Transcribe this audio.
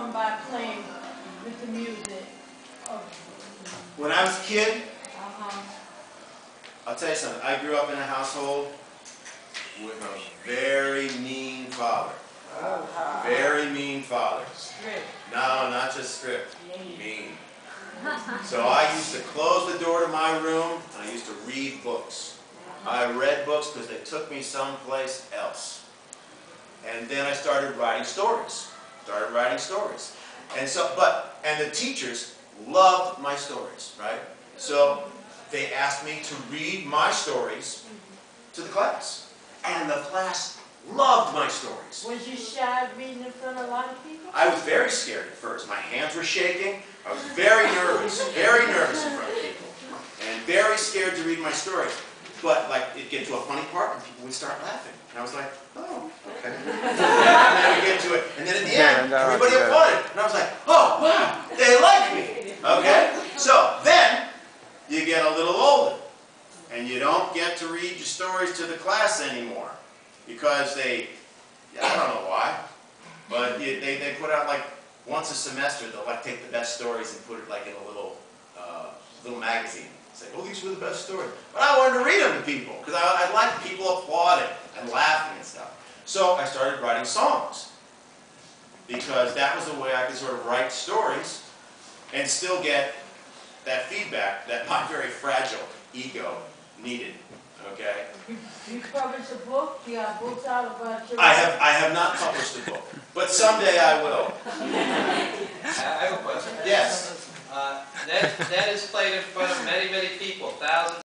come by playing with the music? Oh. When I was a kid, Uh-huh. I'll tell you something. I grew up in a household with a very mean father. Very mean father. Strict. No, not just strict. Mean. So I used to close the door to my room and I used to read books. I read books because they took me someplace else. And then I started writing stories. And the teachers loved my stories, right? So they asked me to read my stories to the class. And the class loved my stories. Was you shy reading in front of a lot of people? I was very scared at first. My hands were shaking. I was very nervous in front of people. And very scared to read my stories. But like, it'd get to a funny part and people would start laughing. And I was like, oh, okay. And then we get to it. And then at the end, everybody applauded. And I was like, oh, wow, they like me. Okay? So then, you get a little older. And you don't get to read your stories to the class anymore. Because I don't know why, but they put out like once a semester, they'll like take the best stories and put it like in a little magazine. Say, oh, these were the best stories. But I wanted to read them to people because I liked people applauding and laughing and stuff. So I started writing songs because that was the way I could sort of write stories and still get that feedback that my very fragile ego needed. Okay. You published a book? You got books out about your I have not published a book, but someday I will. I have a question. Yes. Ned is played in front of many, many people, thousands.